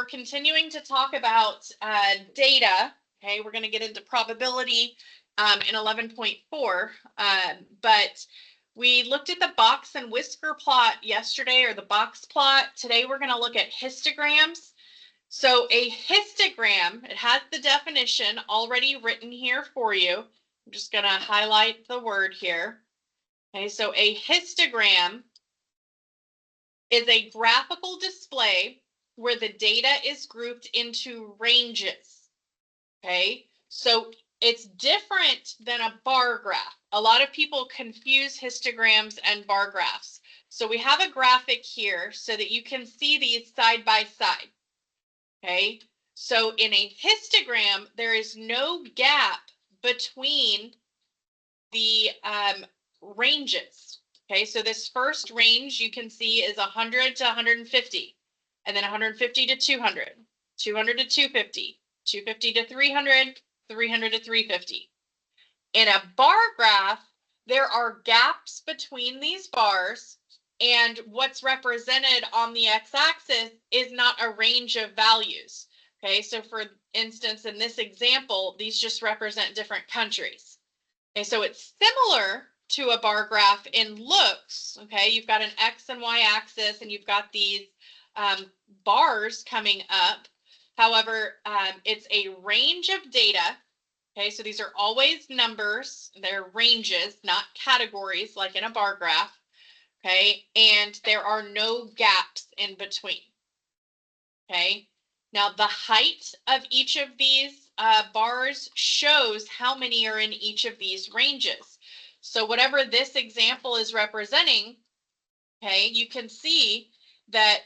we're continuing to talk about data. Okay, we're going to get into probability in 11.4, but we looked at the box and whisker plot yesterday, or the box plot. Today we're going to look at histograms. So a histogram, it has the definition already written here for you. I'm just going to highlight the word here. Okay, so a histogram is a graphical display where the data is grouped into ranges. Okay, so it's different than a bar graph. A lot of people confuse histograms and bar graphs. So we have a graphic here so that you can see these side by side. Okay, so in a histogram, there is no gap between the ranges. Okay, so this first range you can see is 100 to 150, and then 150 to 200, 200 to 250, 250 to 300, 300 to 350. In a bar graph, there are gaps between these bars, and what's represented on the x-axis is not a range of values. Okay, so for instance, in this example, these just represent different countries. Okay, so it's similar to a bar graph in looks. Okay, you've got an X and Y axis, and you've got these bars coming up. However, it's a range of data. Okay, so these are always numbers. They're ranges, not categories like in a bar graph. Okay, and there are no gaps in between. Okay, now the height of each of these bars shows how many are in each of these ranges. So whatever this example is representing, okay, you can see that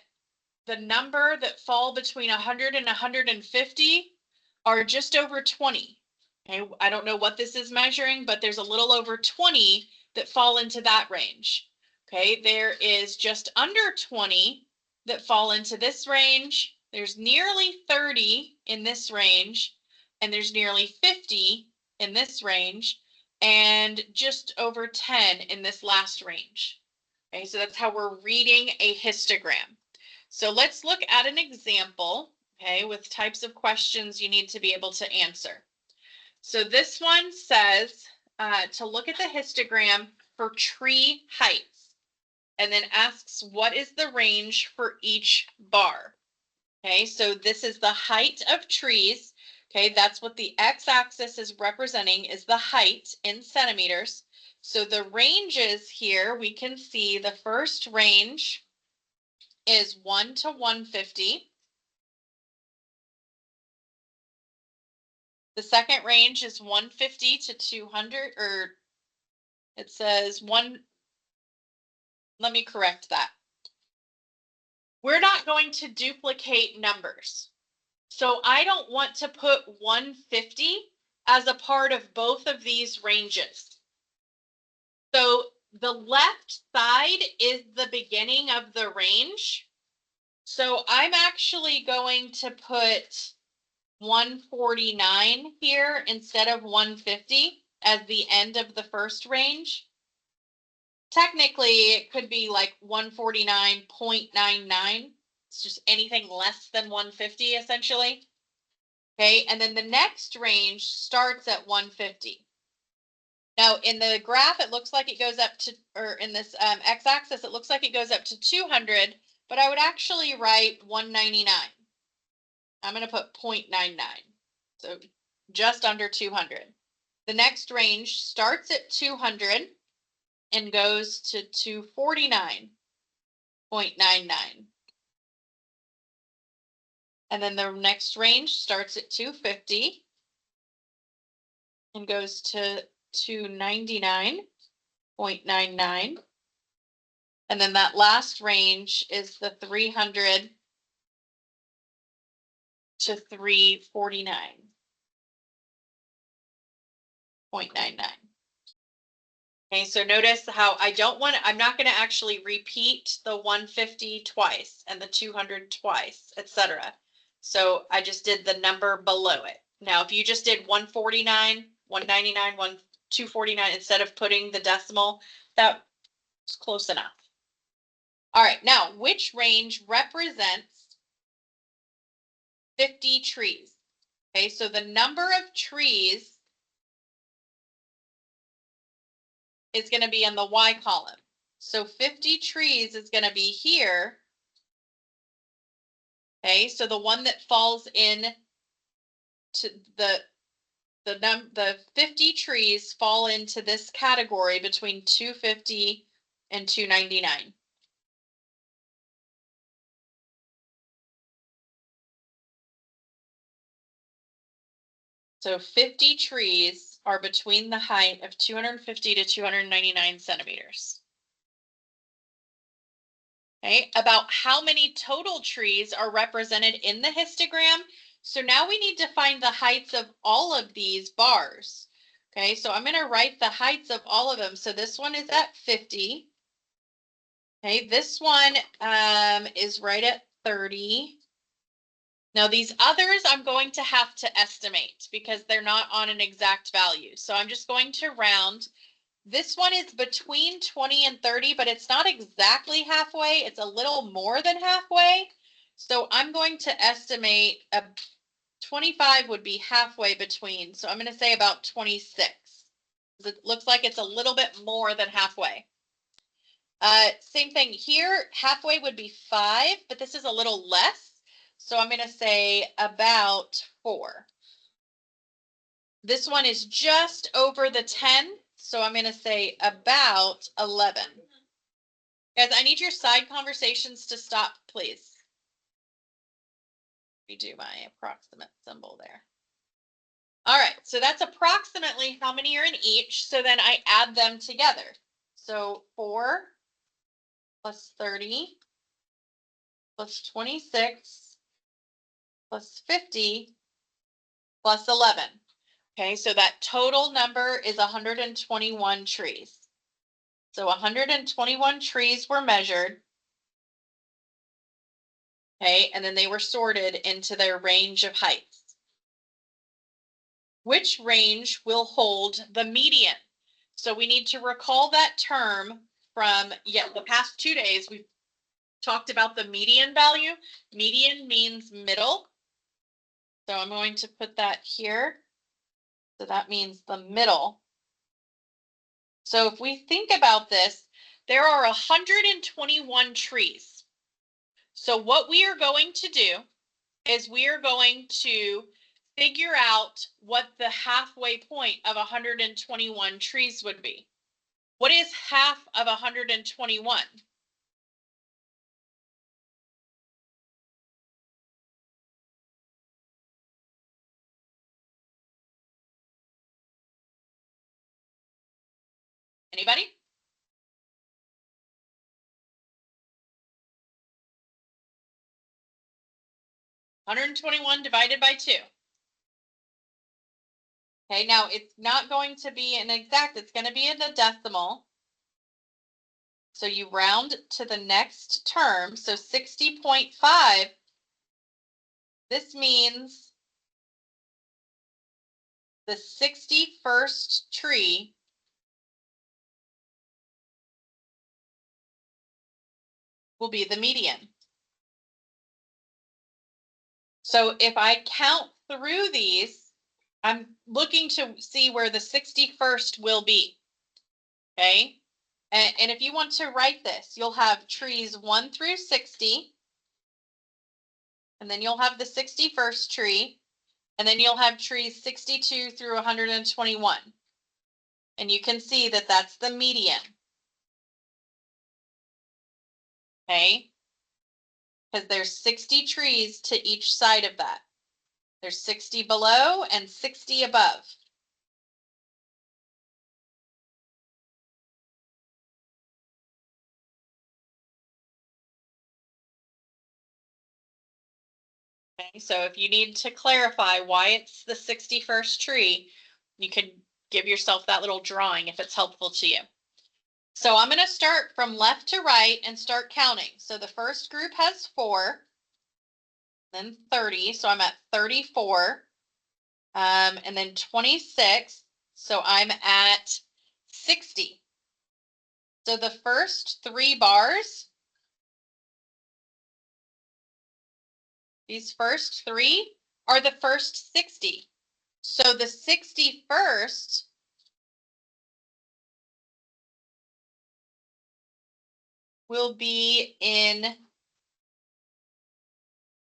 the number that fall between 100 and 150 are just over 20. Okay, I don't know what this is measuring, but there's a little over 20 that fall into that range. Okay, there is just under 20 that fall into this range. There's nearly 30 in this range, and there's nearly 50 in this range, and just over 10 in this last range. Okay, so that's how we're reading a histogram. So let's look at an example, okay, with types of questions you need to be able to answer. So this one says to look at the histogram for tree heights, and then asks what is the range for each bar. Okay, so this is the height of trees. Okay, that's what the x-axis is representing, is the height in centimeters. So the ranges here, we can see the first range is 1 to 150. The second range is 150 to 200, or it says let me correct that. We're not going to duplicate numbers. So I don't want to put 150 as a part of both of these ranges. So the left side is the beginning of the range. So I'm actually going to put 149 here instead of 150 as the end of the first range. Technically, it could be like 149.99. It's just anything less than 150 essentially. Okay, and then the next range starts at 150. Now in the graph, it looks like it goes up to, or in this x-axis, it looks like it goes up to 200, but I would actually write 199. I'm going to put 0.99, so just under 200. The next range starts at 200 and goes to 249.99. And then the next range starts at 250 and goes to 299.99. And then that last range is the 300 to 349.99. Okay, so notice how I'm not going to actually repeat the 150 twice and the 200 twice, etc. So I just did the number below it. Now, if you just did 149, 199, 249 instead of putting the decimal, that's close enough. All right, now which range represents 50 trees. Okay, so the number of trees is going to be in the Y column. So 50 trees is going to be here. Okay, so the one that falls in to the 50 trees fall into this category between 250 and 299. So 50 trees are between the height of 250 to 299 centimeters. Okay, about how many total trees are represented in the histogram. So now we need to find the heights of all of these bars. Okay, so I'm going to write the heights of all of them. So this one is at 50. Okay, this one is right at 30. Now these others I'm going to have to estimate because they're not on an exact value. So I'm just going to round. This one is between 20 and 30, but it's not exactly halfway. It's a little more than halfway. So I'm going to estimate 25 would be halfway between. So I'm going to say about 26. It looks like it's a little bit more than halfway. Same thing here, halfway would be 5, but this is a little less. So I'm going to say about 4. This one is just over the 10, so I'm going to say about 11. Guys, I need your side conversations to stop, please. Redo my approximate symbol there. All right, so that's approximately how many are in each. So then I add them together. So 4 plus 30 plus 26 plus 50 plus 11. Okay, so that total number is 121 trees. So 121 trees were measured. Okay, and then they were sorted into their range of heights. Which range will hold the median? So we need to recall that term from the past 2 days. We've talked about the median value. Median means middle. So I'm going to put that here. So that means the middle. So if we think about this, there are 121 trees. So what we are going to do is we are going to figure out what the halfway point of 121 trees would be. What is half of 121? Anybody? $121 divided by 2. Okay, now it's not going to be an exact, it's going to be in a decimal. So you round to the next term. So 60.5, this means the 61st tree will be the median. So if I count through these, I'm looking to see where the 61st will be. Okay. And if you want to write this, you'll have trees 1 through 60. And then you'll have the 61st tree. And then you'll have trees 62 through 121. And you can see that that's the median. Okay. Because there's 60 trees to each side of that. There's 60 below and 60 above. Okay, so if you need to clarify why it's the 61st tree, you can give yourself that little drawing if it's helpful to you. So I'm going to start from left to right and start counting. So the first group has 4, then 30. So I'm at 34, and then 26. So I'm at 60. So the first 3 bars These first three are the first 60. So the 61st will be in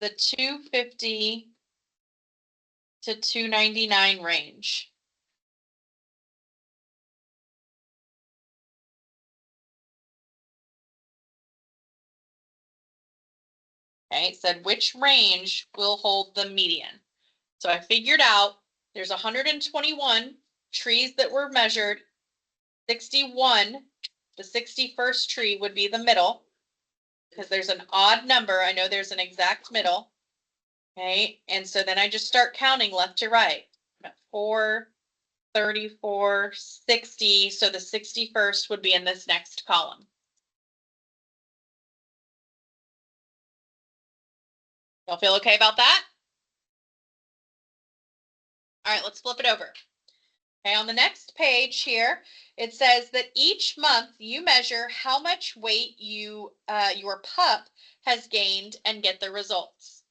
the 250 to 299 range. Okay, it said which range will hold the median. So I figured out there's 121 trees that were measured. 61, the 61st tree would be the middle because there's an odd number. I know there's an exact middle. Okay, and so then I just start counting left to right. 4, 34, 60. So the 61st would be in this next column. Y'all feel okay about that? All right, let's flip it over. Okay, on the next page here, it says that each month you measure how much weight your pup has gained and get the results.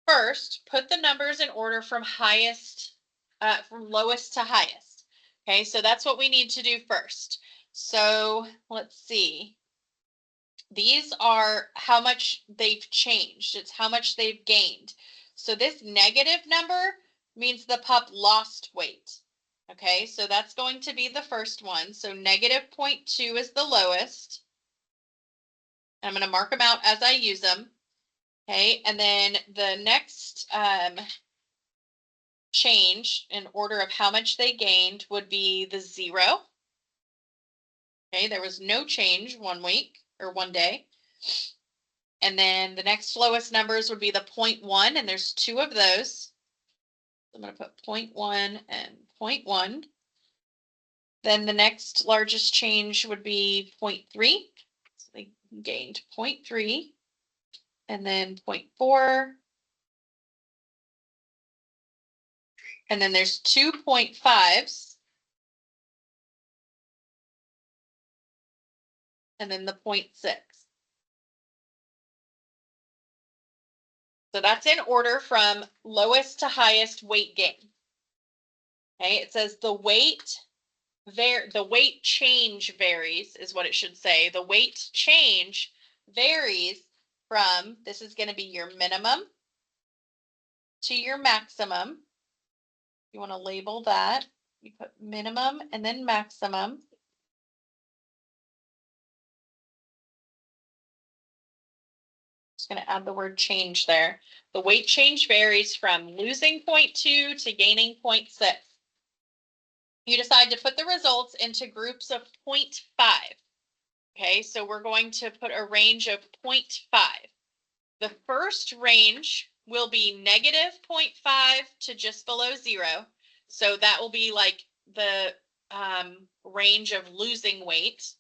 First, put the numbers in order from lowest to highest. Okay, so that's what we need to do first. So let's see. These are how much they've changed. It's how much they've gained. So this negative number means the pup lost weight. Okay, so that's going to be the first one. So negative 0.2 is the lowest. I'm going to mark them out as I use them. Okay, and then the next change in order of how much they gained would be the 0. Okay, there was no change 1 week or 1 day. And then the next lowest numbers would be the 0.1, and there's 2 of those. I'm going to put 0.1 and 0.1. Then the next largest change would be 0.3. So they gained 0.3, and then 0.4. And then there's 2 0.5s. And then the 0.6. So that's in order from lowest to highest weight gain. Okay, it says the weight change varies is what it should say. The weight change varies from, this is going to be your minimum to your maximum. You want to label that. You put minimum and then maximum. Just going to add the word change there. The weight change varies from losing 0.2 to gaining 0.6. You decide to put the results into groups of 0.5. Okay, so we're going to put a range of 0.5. The first range will be negative 0.5 to just below 0. So that will be like the range of losing weight.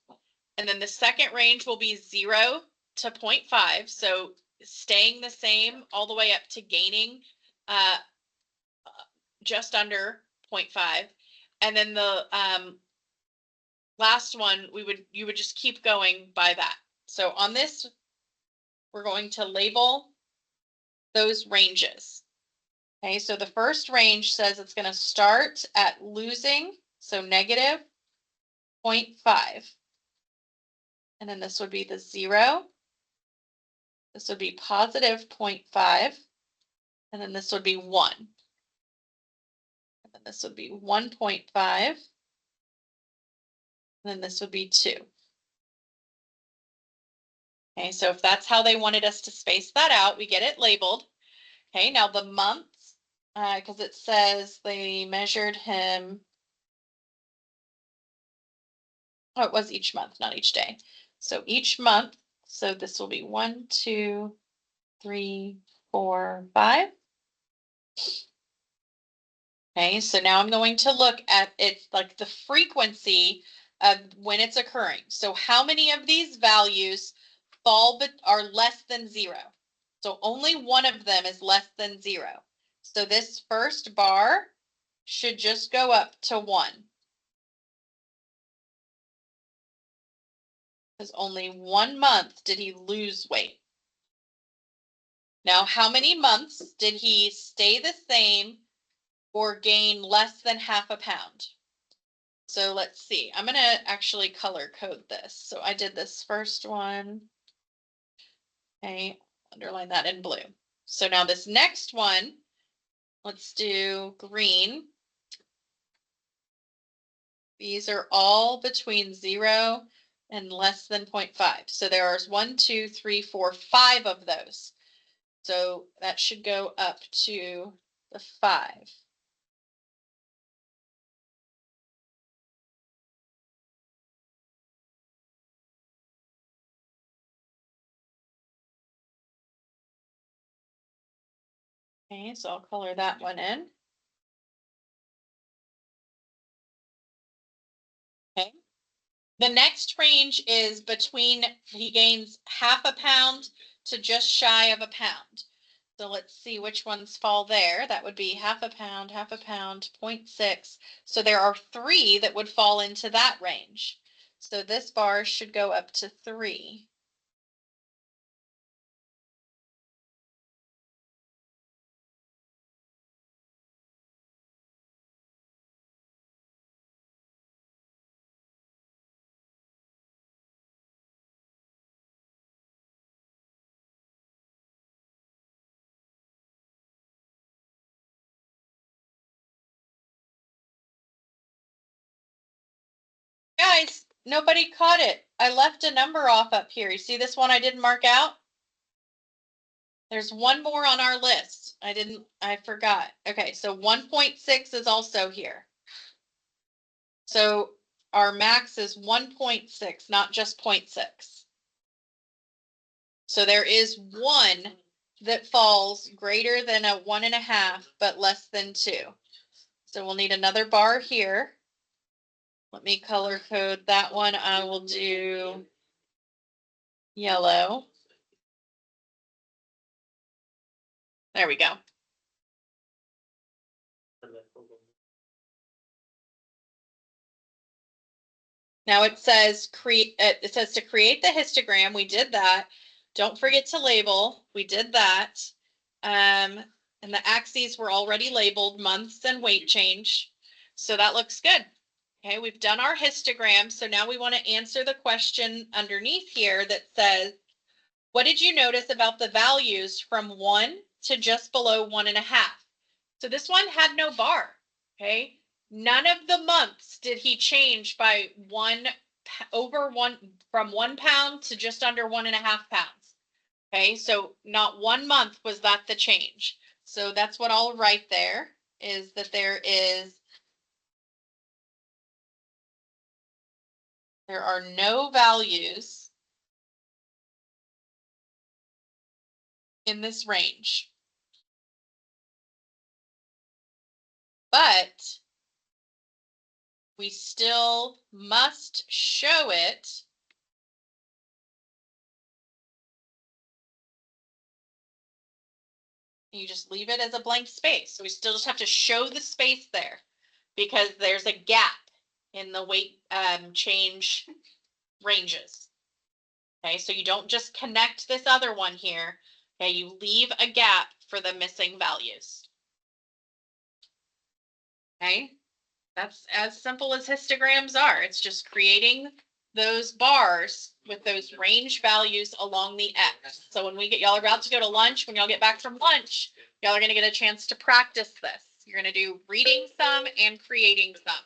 And then the second range will be 0 to 0.5. So staying the same all the way up to gaining just under 0.5. And then the last one, you would just keep going by that. So on this, we're going to label those ranges. Okay, so the first range says it's going to start at losing, so negative 0.5. And then this would be the 0. This would be positive 0.5. And then this would be 1. And then this would be 1.5. And then this would be 2. Okay, so if that's how they wanted us to space that out, we get it labeled. Okay, now the months, because it says they measured him. Oh, it was each month, not each day. So each month, so this will be 1, 2, 3, 4, 5. Okay, so now I'm going to look at it like the frequency of when it's occurring. So how many of these values are less than 0? So only one of them is less than 0. So this first bar should just go up to 1. Because only 1 month did he lose weight. Now, how many months did he stay the same or gain less than half a pound? So let's see. I'm going to actually color code this. So I did this first one. Okay, underline that in blue. So now this next one, let's do green. These are all between 0 and less than 0.5. So there are 1, 2, 3, 4, 5 of those. So that should go up to the 5. Okay, so I'll color that one in. Okay. The next range is between, he gains half a pound to just shy of a pound. So let's see which ones fall there. That would be half a pound, 0.6. So there are 3 that would fall into that range. So this bar should go up to 3. Guys, nobody caught it. I left a number off up here. You see this one I didn't mark out? There's one more on our list. I forgot. Okay, so 1.6 is also here. So our max is 1.6, not just 0.6. So there is one that falls greater than a 1.5, but less than 2. So we'll need another bar here. Let me color code that one. I will do yellow. There we go. Now it says to create the histogram. We did that. Don't forget to label. We did that. And the axes were already labeled, months and weight change. So that looks good. Okay, we've done our histogram. So now we want to answer the question underneath here that says, what did you notice about the values from 1 to just below 1.5? So this one had no bar. Okay, none of the months did he change by from 1 pound to just under 1.5 pounds. Okay, so not one month was that the change. So that's what I'll write there, is that there are no values in this range. But we still must show it you just leave it as a blank space. So we still just have to show the space there because there's a gap in the weight change ranges. Okay, so you don't just connect this other one here. Okay, you leave a gap for the missing values. Okay, that's as simple as histograms are. It's just creating those bars with those range values along the X. So when y'all are about to go to lunch, when y'all get back from lunch, y'all are going to get a chance to practice this. You're going to do reading some and creating some.